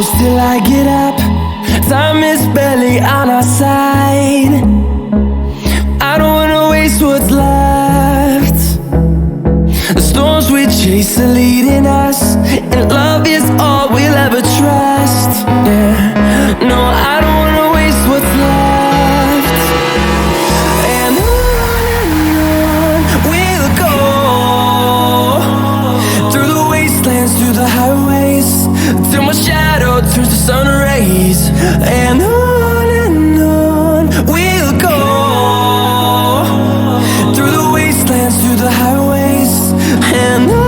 close till I get up. Time is barely on our side. I don't wanna waste what's left. The storms we chase are leading us, and love is all we'll ever trust. Yeah, no, I don't wanna waste what's left. And on we'll go, through the wastelands, through the highways, till my shadow turns to sun rays. And on we'll go, through the wastelands, through the highways, and